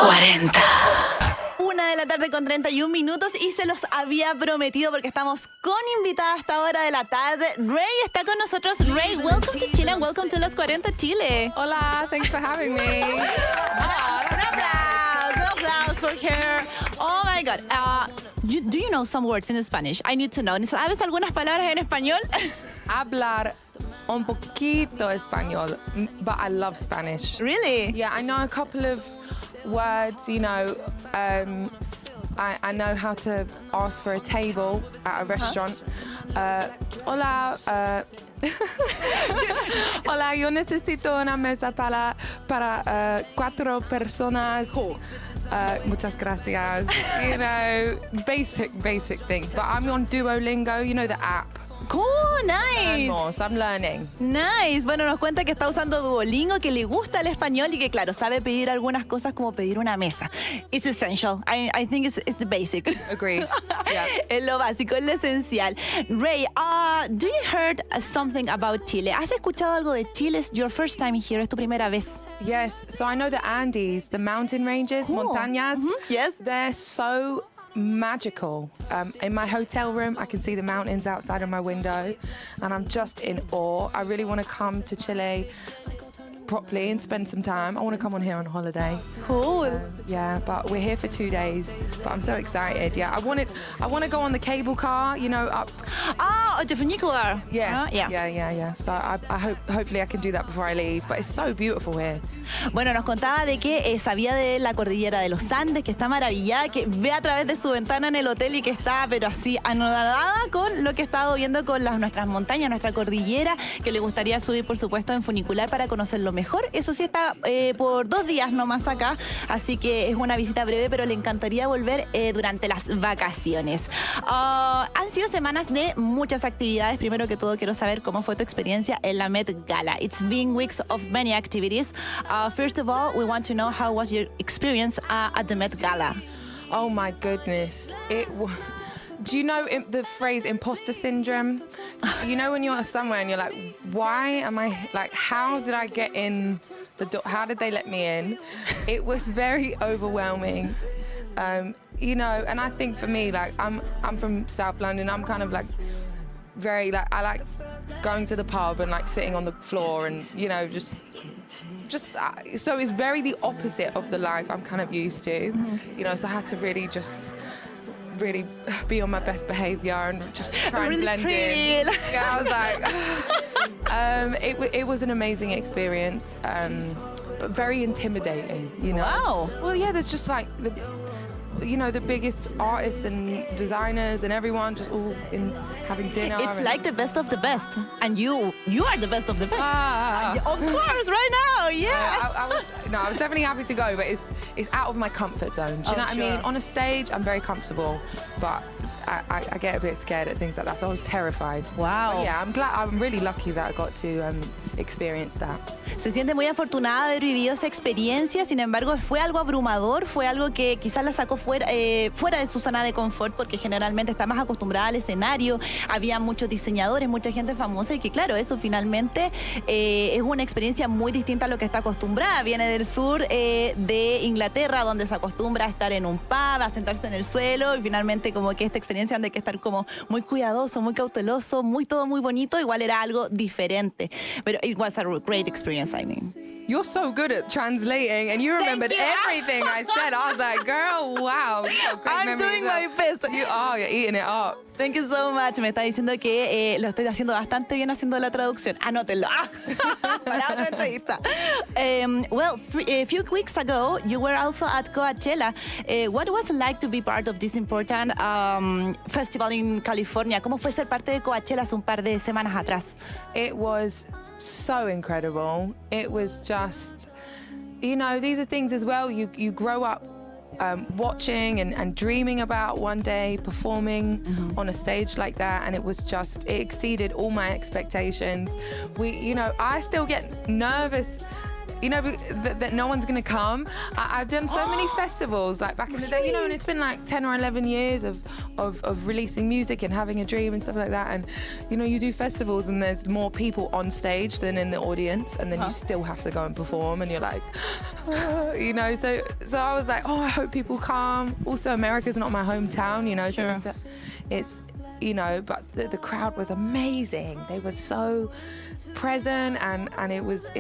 40. 1:31 y se los había prometido porque estamos con invitada a esta hora de la tarde. Raye está con nosotros. Raye, welcome to Chile and welcome to Los 40 Chile. Hola, thanks for having me. Un applause for her. Oh my God. Do you know some words in Spanish? I need to know. ¿Sabes algunas palabras en español? Hablar un poquito español, but I love Spanish. Really? Yeah, I know a couple of words, you know. I know how to ask for a table at a restaurant. Hola, hola, yo necesito una mesa para 4 personas. Cool. Muchas gracias. You know, basic things. But I'm on Duolingo, you know the app. Cool, nice. So I'm learning. Nice. Bueno, nos cuenta que está usando Duolingo, que le gusta el español y que, claro, sabe pedir algunas cosas como pedir una mesa. It's essential. I think it's the basic. Agreed. Yeah. Es lo básico, es lo esencial. Raye, do you heard something about Chile? ¿Has escuchado algo de Chile? It's your first time here. Es tu primera vez. Yes. So I know the Andes, the mountain ranges, Cool. montañas. Mm-hmm. Yes. They're so magical. In my hotel room, I can see the mountains outside of my window, and I'm just in awe. I really want to come to Chile properly and spend some time. I want to come on here on holiday. Cool. Yeah, but we're here for 2 days. But I'm so excited. Yeah, I want to go on the cable car. You know, up. The funicular. Yeah, Yeah. yeah. So hopefully I can do that before I leave. But it's so beautiful here. Bueno, nos contaba de que sabía de la cordillera de los Andes, que está maravillada, que ve a través de su ventana en el hotel y que está, pero así, anodada con lo que estaba viendo con nuestras montañas, nuestra cordillera, que le gustaría subir, por supuesto, en funicular para conocerlo mejor. Eso sí, está por 2 días nomás acá, así que es una visita breve, pero le encantaría volver durante las vacaciones. Han sido semanas de muchas actividades. Primero que todo, quiero saber cómo fue tu experiencia en la Met Gala. It's been weeks of many activities. First of all, we want to know how was your experience at the Met Gala? Oh my goodness. Do you know the phrase imposter syndrome? You know when you're somewhere and you're like, why am I, like, how did I get in the door? How did they let me in? It was very overwhelming. You know, and I think for me, like, I'm from South London. I'm kind of like very, like, I like going to the pub and like sitting on the floor and, you know, just so it's very the opposite of the life I'm kind of used to. You know, so I had to really be on my best behavior and just try and blend in. Yeah, I was like, it was an amazing experience, but very intimidating, you know. Wow. Well, yeah, there's just like the biggest artists and designers and everyone just all in having dinner. It's like the best of the best, and you are the best of the best. Of course, right now, yeah. I was definitely happy to go, but it's out of my comfort zone. Do you know what I mean? On a stage, I'm very comfortable, but I get a bit scared at things like that, so I was terrified. Wow. But yeah, I'm really lucky that I got to experience that. Se siente muy afortunada de haber vivido esa experiencia, sin embargo fue algo abrumador, fue algo que quizás la sacó fuera de su zona de confort, porque generalmente está más acostumbrada al escenario, había muchos diseñadores, mucha gente famosa, y que claro, eso finalmente es una experiencia muy distinta a lo que está acostumbrada. Viene del sur de Inglaterra, donde se acostumbra a estar en un pub, a sentarse en el suelo, y finalmente como que esta experiencia donde hay que estar como muy cuidadoso, muy cauteloso, todo muy bonito, igual era algo diferente, pero it was a great experience, I mean. You're so good at translating, and you remembered everything I said. I was like, girl, wow. I'm doing my best. You're eating it up. Thank you so much. Me está diciendo que lo estoy haciendo bastante bien haciendo la traducción. Anótenlo. Para otra entrevista. Well, a few weeks ago, you were also at Coachella. What was it like to be part of this important festival in California? ¿Cómo fue ser parte de Coachella hace un par de semanas atrás? It was so incredible. It was just, you know, these are things as well you grow up watching and dreaming about one day performing on a stage like that, and it exceeded all my expectations. I still get nervous you know, that no one's gonna come. I've done so many festivals, like back in the day, you know, and it's been like 10 or 11 years of releasing music and having a dream and stuff like that. And, you know, you do festivals and there's more people on stage than in the audience, and then you still have to go and perform, and you're like, you know, so I was like, oh, I hope people come. Also, America's not my hometown, you know, so it's you know, but the crowd was amazing. They were so present, and it was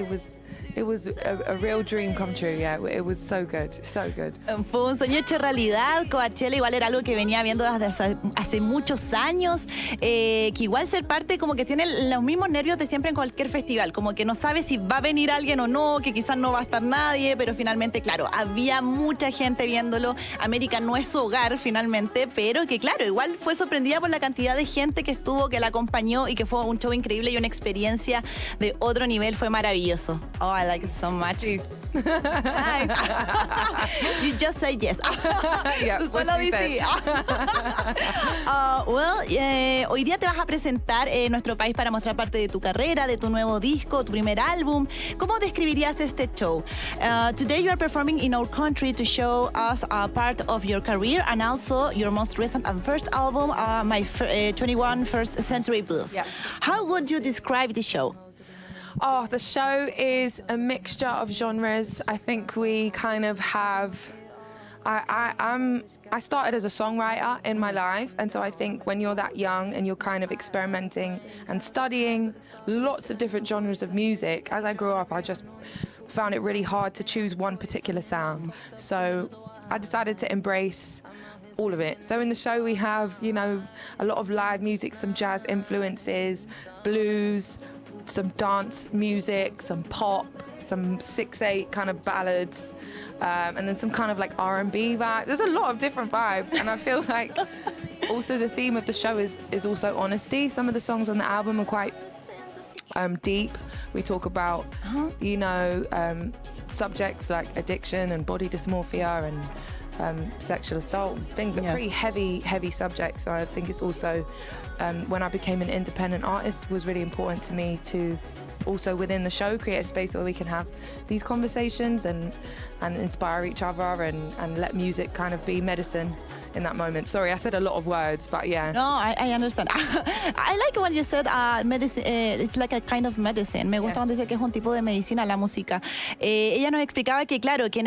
a real dream come true. Yeah, it was so good, so good. Fue un sueño hecho realidad. Coachella igual era algo que venía viendo desde hace muchos años, que igual ser parte como que tiene los mismos nervios de siempre en cualquier festival, como que no sabe si va a venir alguien o no, que quizás no va a estar nadie, pero finalmente, claro, había mucha gente viéndolo. América no es su hogar finalmente, pero que claro, igual fue sorprendida por la cantidad de gente que estuvo, que la acompañó, y que fue un show increíble y una experiencia de otro nivel. Fue maravilloso. Oh, I like it so much. You just say yes. Yeah, Solo di sí. Hoy día te vas a presentar en nuestro país para mostrar parte de tu carrera, de tu nuevo disco, tu primer álbum. ¿Cómo describirías este show? Today you are performing in our country to show us a part of your career and also your most recent and first album, my 21 First Century Blues. Yeah. How would you describe the show? Oh, the show is a mixture of genres. I think we kind of have. I started as a songwriter in my life, and so I think when you're that young and you're kind of experimenting and studying lots of different genres of music, as I grew up, I just found it really hard to choose one particular sound. So I decided to embrace all of it. So in the show we have, you know, a lot of live music, some jazz influences, blues, some dance music, some pop, some 6/8 kind of ballads, and then some kind of like R&B vibe. There's a lot of different vibes, and I feel like also the theme of the show is also honesty. Some of the songs on the album are quite deep. We talk about, you know, subjects like addiction and body dysmorphia and sexual assault, things that are pretty heavy subjects. So I think it's also, when I became an independent artist, was really important to me to also within the show create a space where we can have these conversations and inspire each other and let music kind of be medicine in that moment. Sorry, I said a lot of words, but yeah. No, I understand. I like when you said medicine, it's like a kind of medicine. Me gusta cuando dice que es un tipo de medicina la música. Ella nos explicaba que claro, que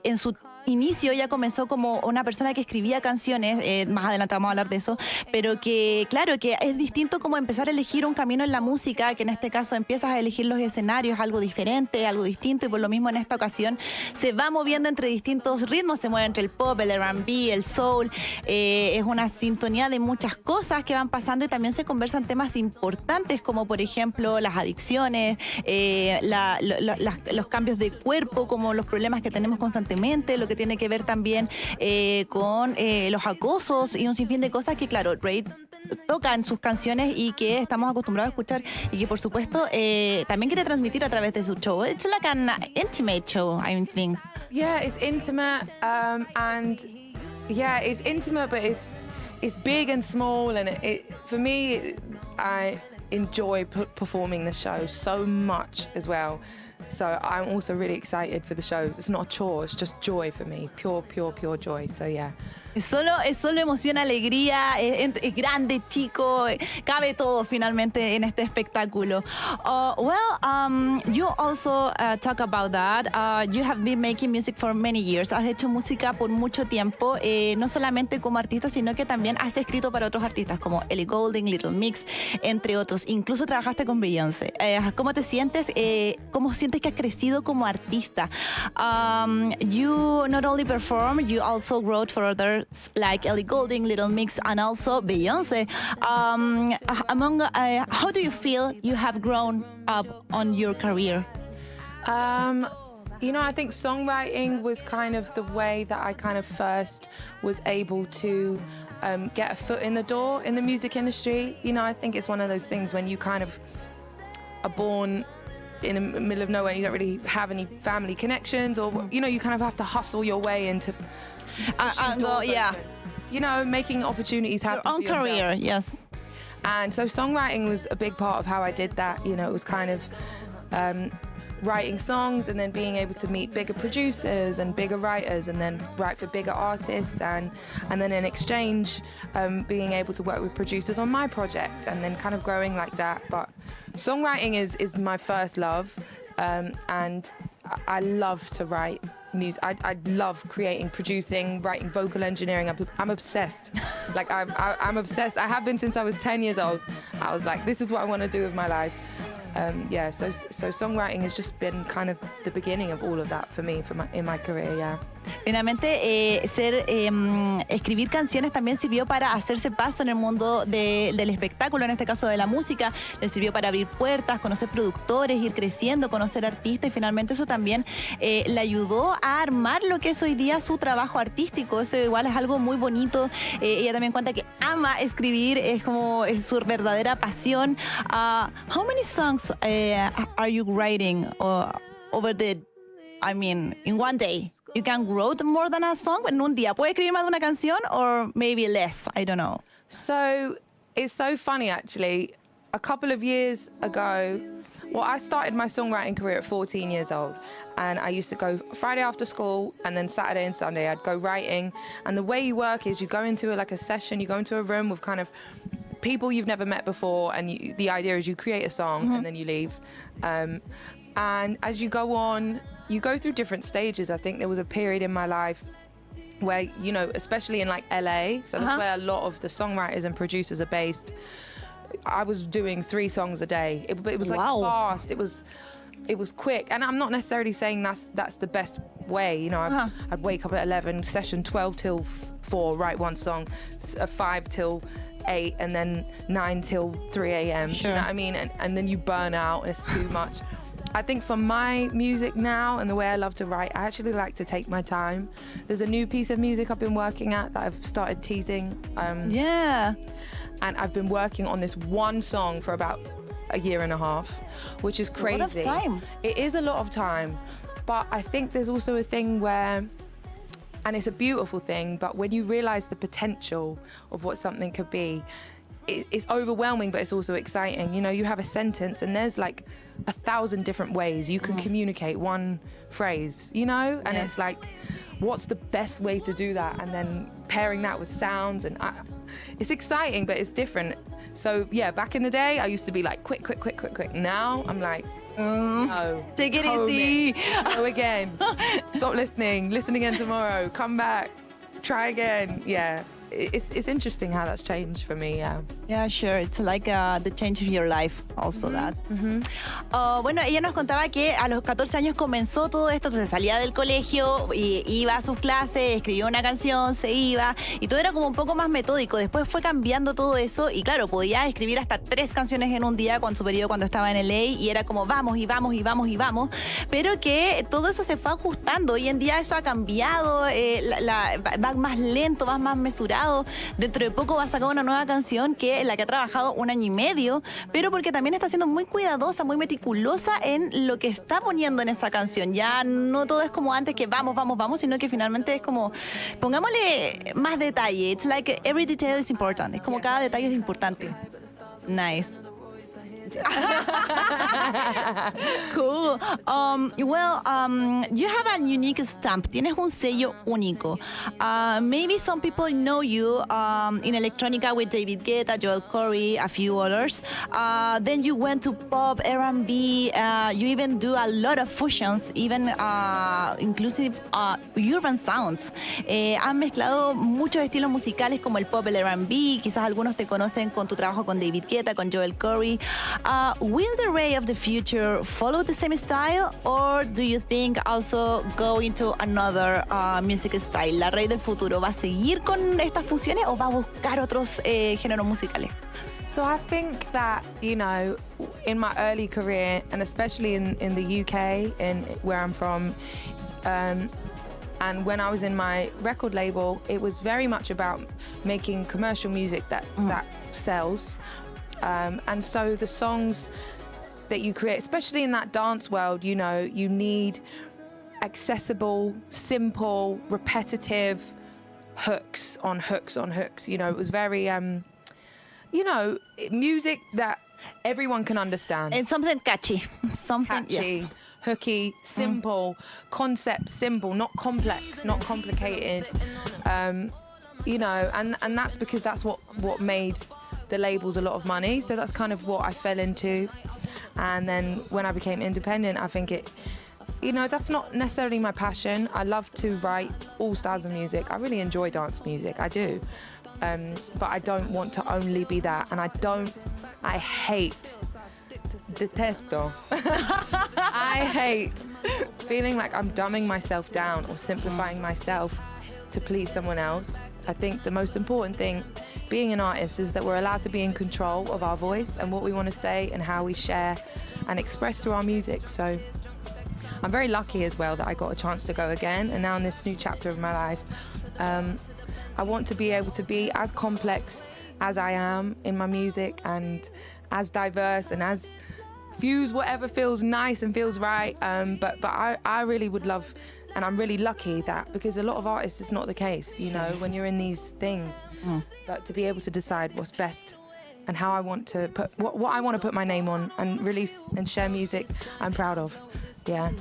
en su inicio ella comenzó como una persona que escribía canciones, más adelante vamos a hablar de eso, pero que claro, que es distinto como empezar a elegir un camino en la música, que en este caso empiezas a elegir los escenarios, algo diferente, algo distinto, y por lo mismo en esta ocasión se va moviendo entre distintos ritmos, se mueve entre el pop, el R&B, el soul, es una sintonía de muchas cosas que van pasando, y también se conversan temas importantes como por ejemplo las adicciones, los cambios de cuerpo, como los problemas que tenemos constantemente, lo que tiene que ver también con los acosos y un sinfín de cosas que, claro, Raye toca en sus canciones y que estamos acostumbrados a escuchar, y que, por supuesto, también quiere transmitir a través de su show. It's like an intimate show, I think. Yeah, it's intimate, and yeah, it's intimate, but it's big and small, and for me, I enjoy performing the show so much as well. So I'm also really excited for the shows. It's not a chore, it's just joy for me. Pure joy. So yeah. Es solo emoción, alegría, es grande, chico, cabe todo finalmente en este espectáculo. You also talk about that. You have been making music for many years. Has hecho música por mucho tiempo, no solamente como artista, sino que también has escrito para otros artistas como Ellie Goulding, Little Mix, entre otros. Incluso trabajaste con Beyoncé. ¿Cómo te sientes? ¿Cómo sientes que has crecido como artista? You not only perform, you also wrote for others like Ellie Goulding, Little Mix, and also Beyoncé. How do you feel you have grown up on your career? You know, I think songwriting was kind of the way that I kind of first was able to get a foot in the door in the music industry. You know, I think it's one of those things when you kind of are born in the middle of nowhere and you don't really have any family connections, or, you know, you kind of have to hustle your way into you know, making opportunities happen your own for yourself. career, yes. And so songwriting was a big part of how I did that. You know, it was kind of writing songs and then being able to meet bigger producers and bigger writers and then write for bigger artists and then in exchange being able to work with producers on my project and then kind of growing like that. But songwriting is my first love, and I love to write music. I love creating, producing, writing, vocal engineering. I'm obsessed. Like I'm obsessed. I have been since I was 10 years old. I was like, this is what I want to do with my life. So songwriting has just been kind of the beginning of all of that for me in my career, yeah. Finalmente, escribir canciones también sirvió para hacerse paso en el mundo del espectáculo, en este caso de la música. Le sirvió para abrir puertas, conocer productores, ir creciendo, conocer artistas, y finalmente eso también le ayudó a armar lo que es hoy día su trabajo artístico. Eso igual es algo muy bonito. Ella también cuenta que ama escribir, es su verdadera pasión. How many songs are you writing in one day? You can write more than a song en un día. ¿Puedes escribir más de una canción or maybe less? I don't know. So it's so funny, actually. A couple of years ago, I started my songwriting career at 14 years old, and I used to go Friday after school, and then Saturday and Sunday I'd go writing. And the way you work is you go into a session, you go into a room with kind of people you've never met before, and the idea is you create a song and then you leave. And as you go on, you go through different stages. I think there was a period in my life where, especially in like LA, so that's where a lot of the songwriters and producers are based, I was doing 3 songs a day. It was like fast. It was quick. And I'm not necessarily saying that's the best way. I'd wake up at 11, session 12 till 4, write 1 song, 5 till 8, and then 9 till 3 a.m. Sure. Do you know what I mean? And then you burn out. It's too much. I think for my music now and the way I love to write, I actually like to take my time. There's a new piece of music I've been working at that I've started teasing. Yeah. And I've been working on this one song for about a year and a half, which is crazy. A lot of time. It is a lot of time. But I think there's also a thing where, and it's a beautiful thing, but when you realize the potential of what something could be, it's overwhelming, but it's also exciting. You have a sentence and there's like 1,000 different ways you can communicate one phrase, and it's like, what's the best way to do that? And then pairing that with sounds, and it's exciting, but it's different. So yeah, back in the day, I used to be like, quick. Now I'm like, no. Take it easy. Go again. Stop listening. Listen again tomorrow. Come back. Try again. Yeah. It's interesting how that's changed for me, yeah. Yeah, sure. It's like the change of your life, also that. Bueno, ella nos contaba que a los 14 años comenzó todo esto, entonces salía del colegio, y iba a sus clases, escribía una canción, se iba, y todo era como un poco más metódico. Después fue cambiando todo eso, y claro, podía escribir hasta 3 canciones en un día con su periodo cuando estaba en LA, y era como vamos, pero que todo eso se fue ajustando. Hoy en día eso ha cambiado, va más lento, va más mesurado. Dentro de poco va a sacar una nueva canción la que ha trabajado 1 año y medio, pero porque también está siendo muy cuidadosa, muy meticulosa en lo que está poniendo en esa canción. Ya no todo es como antes que vamos, sino que finalmente es como, pongámosle más detalle. It's like every detail is important. Es como cada detalle es importante. Nice. Cool. You have a unique stamp. Tienes un sello único. Maybe some people know you in electronica with David Guetta, Joel Corey, a few others. Then you went to pop, R&B. You even do a lot of fusions, even inclusive urban sounds. Han mezclado muchos estilos musicales como el pop, el R&B. Quizás algunos te conocen con tu trabajo con David Guetta, con Joel Corey. Will the Raye of the future follow the same style, or do you think also go into another music style? ¿La Raye del futuro va a seguir con estas fusiones o va a buscar otros géneros musicales? So I think that, in my early career, and especially in the UK, in where I'm from, and when I was in my record label, it was very much about making commercial music that sells. And so the songs that you create, especially in that dance world, you need accessible, simple, repetitive hooks on hooks on hooks. It was very, music that everyone can understand. And something catchy. Something Catchy, yes. hooky, simple, concept simple, not complex, not complicated. You know, and that's because that's what made the labels a lot of money. So that's kind of what I fell into. And then when I became independent, I think you know, that's not necessarily my passion. I love to write all styles of music. I really enjoy dance music, I do. But I don't want to only be that. And I hate, detesto. I hate feeling like I'm dumbing myself down or simplifying myself to please someone else. I think the most important thing being an artist is that we're allowed to be in control of our voice and what we want to say and how we share and express through our music. So I'm very lucky as well that I got a chance to go again, and now in this new chapter of my life, I want to be able to be as complex as I am in my music and as diverse and as fuse whatever feels nice and feels right. But I really would love, and I'm really lucky that, because a lot of artists it's not the case, you know, when you're in these things. But to be able to decide what's best and how I want to put what I want to put my name on and release and share music I'm proud of. Yeah.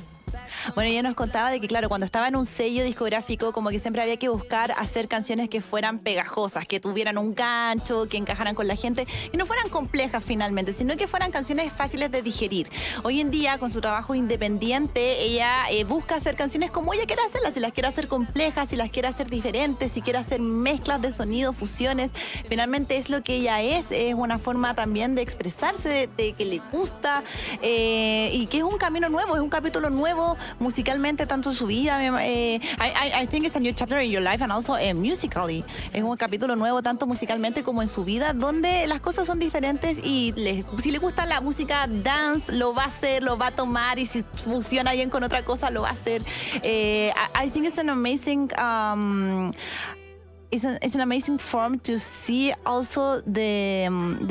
Bueno, ella nos contaba de que, claro, cuando estaba en un sello discográfico, como que siempre había que buscar hacer canciones que fueran pegajosas, que tuvieran un gancho, que encajaran con la gente, y no fueran complejas finalmente, sino que fueran canciones fáciles de digerir. Hoy en día, con su trabajo independiente, ella busca hacer canciones como ella quiere hacerlas, si las quiere hacer complejas, si las quiere hacer diferentes, si quiere hacer mezclas de sonidos, fusiones. Finalmente es lo que ella es una forma también de expresarse, de que le gusta, y que es un camino nuevo, es un capítulo nuevo musicalmente, tanto en su vida. I think it's a new chapter in your life and also musically. Es un capítulo nuevo tanto musicalmente como en su vida, donde las cosas son diferentes y si le gusta la música dance, lo va a hacer, lo va a tomar, y si fusiona bien con otra cosa, lo va a hacer. I think it's an amazing it's an amazing form to see also the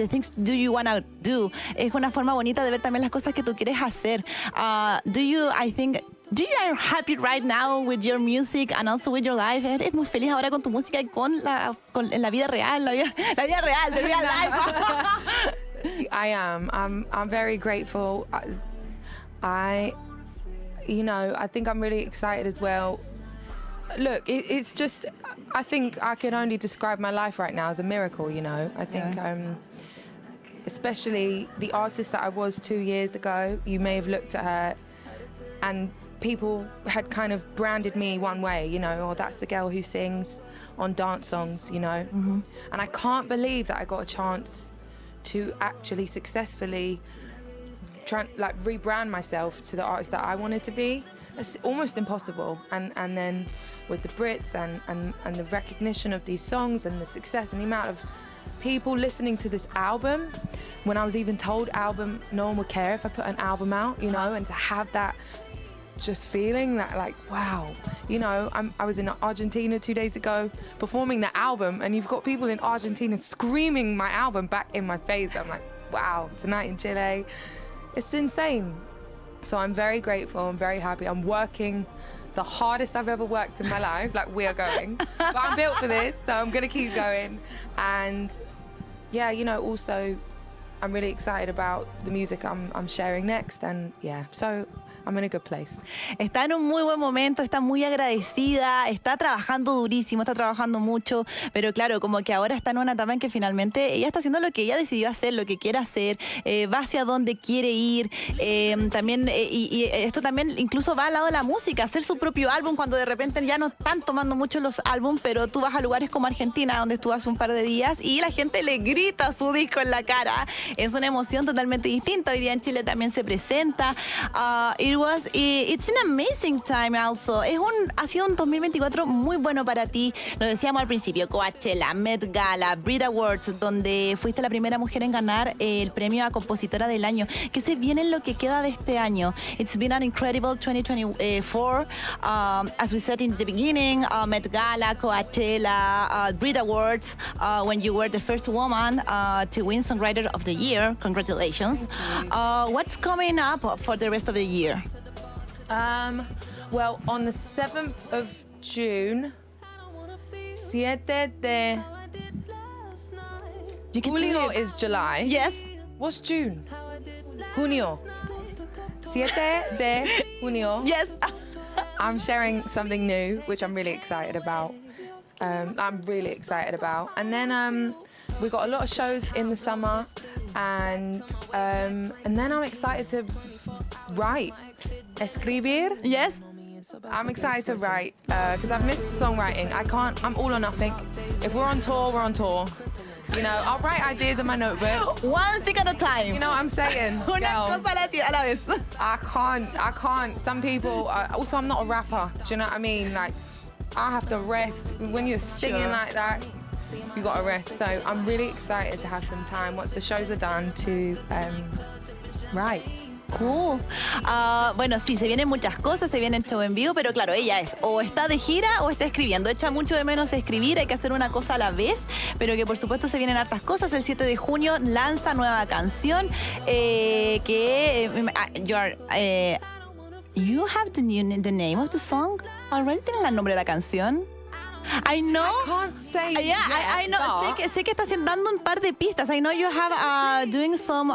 things do you want to do. Es una forma bonita de ver también las cosas que tú quieres hacer. Do you are happy right now with your music and also with your life? ¿Eres muy feliz ahora con tu música y con la vida real, la vida real, the real life? I am. I'm very grateful. You know, I think I'm really excited as well. Look, it's just, I think I can only describe my life right now as a miracle, you know. I think, especially the artist that I was 2 years ago, you may have looked at her and people had kind of branded me one way, you know, or that's the girl who sings on dance songs, you know. Mm-hmm. And I can't believe that I got a chance to actually successfully rebrand myself to the artist that I wanted to be. It's almost impossible. And then with the Brits and the recognition of these songs and the success and the amount of people listening to this album, when I was even told no one would care if I put an album out, you know, and to have that just feeling that, like, wow, you know, I was in Argentina 2 days ago performing the album, and you've got people in Argentina screaming my album back in my face. I'm like, wow, tonight in Chile. It's insane. So I'm very grateful, I'm very happy. I'm working the hardest I've ever worked in my life, like we are going. But I'm built for this, so I'm gonna keep going. And yeah, you know, also I'm really excited about the music I'm sharing next, and yeah, so I'm in a good place. Está en un muy buen momento, está muy agradecida, está trabajando durísimo, está trabajando mucho, pero claro, como que ahora está en una etapa en que finalmente ella está haciendo lo que ella decidió hacer, lo que quiere hacer, va hacia donde quiere ir, también, y esto también incluso va al lado de la música, hacer su propio álbum cuando de repente ya no están tomando mucho los álbumes, pero tú vas a lugares como Argentina, donde estuvo hace un par de días, y la gente le grita su disco en la cara. Es una emoción totalmente distinta. Hoy día en Chile también se presenta. It's an amazing time also. Ha sido un 2024 muy bueno para ti. Lo decíamos al principio, Coachella, Met Gala, Brit Awards, donde fuiste la primera mujer en ganar el premio a compositora del año. ¿Qué se viene en lo que queda de este año? It's been an incredible 2024. As we said in the beginning, Met Gala, Coachella, Brit Awards, when you were the first woman to win Songwriter of the Year. Congratulations. What's coming up for the rest of the year? Well, on the 7th of June, 7 de Julio is July. Yes. What's June? Junio. 7 de junio. Yes. I'm sharing something new, which I'm really excited about. And then we got a lot of shows in the summer, and then I'm excited to write. Escribir. Yes. I'm excited to write because I've missed songwriting. I'm all or nothing. If we're on tour, we're on tour. You know, I'll write ideas in my notebook. One thing at a time. You know what I'm saying? Una Girl, cosa a la vez. I can't. Some people, also I'm not a rapper. Do you know what I mean? Like, I have to rest. When you're singing Sure. like that, you got to rest. So I'm really excited to have some time once the shows are done to write. Cool. Bueno, sí, se vienen muchas cosas, se viene show en vivo, pero claro, ella es o está de gira o está escribiendo. Echa mucho de menos escribir, hay que hacer una cosa a la vez, pero que por supuesto se vienen hartas cosas. El 7 de junio lanza nueva canción you have the name of the song? Already tienes el nombre de la canción. I know. I can't say Yeah, I know. but Sé que estás dando un par de pistas. I know you have doing some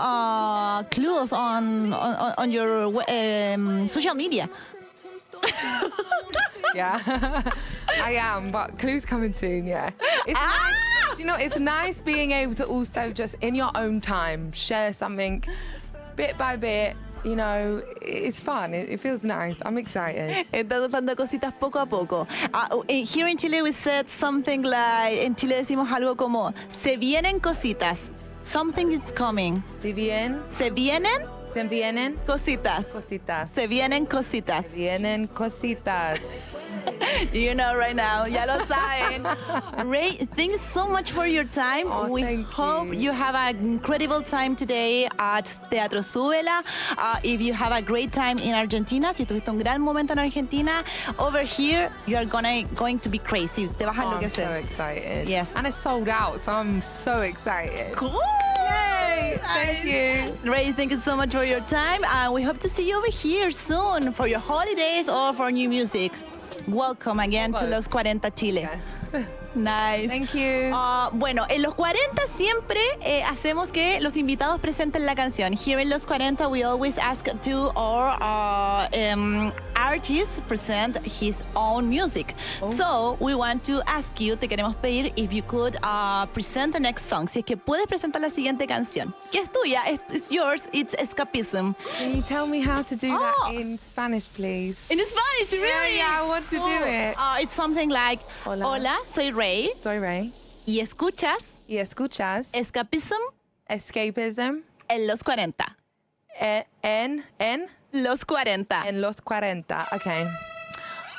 clues on your social media. Yeah, I am, but clues coming soon, yeah. It's nice, you know, it's nice being able to also just in your own time share something bit by bit. You know, it's fun. It feels nice. I'm excited. Estás dando cositas poco a poco. Here in Chile we said something like, en Chile decimos algo como, se vienen cositas. Something is coming. Se vienen Cositas. cositas. Se vienen cositas. Vienen cositas. You know right now, ya lo saben. Raye, thanks so much for your time. Oh, We thank hope you. you have an incredible time today at Teatro Súbela. If you have a great time in Argentina, si tuviste un gran momento en Argentina, over here you are going to be crazy. Te vas a I'm so enloquecer. excited. Yes. And it's sold out, so I'm so excited. Cool. Yay! Thank you. Raye, thank you so much for your time. We hope to see you over here soon for your holidays or for new music. Welcome again to Both. Los 40 Chile. Yes. Nice. Thank you. Bueno, en Los 40 siempre hacemos que los invitados presenten la canción. Here in Los 40 we always ask to our artist present his own music. Oh. So we want to ask you, te queremos pedir if you could present the next song. Si es que puedes presentar la siguiente canción. Que es tuya, it's yours, it's Escapism. Can you tell me how to do Oh. that in Spanish, please? In Spanish, really? Yeah, I want to do it. It's something like, Hola. Hola, soy Raye Soy Raye. y escuchas Y escuchas Escapism Escapism en Los 40. en Los 40. Los 40. Okay.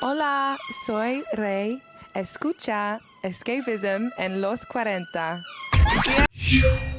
Hola, soy Raye. Escucha Escapism en Los 40. Yeah.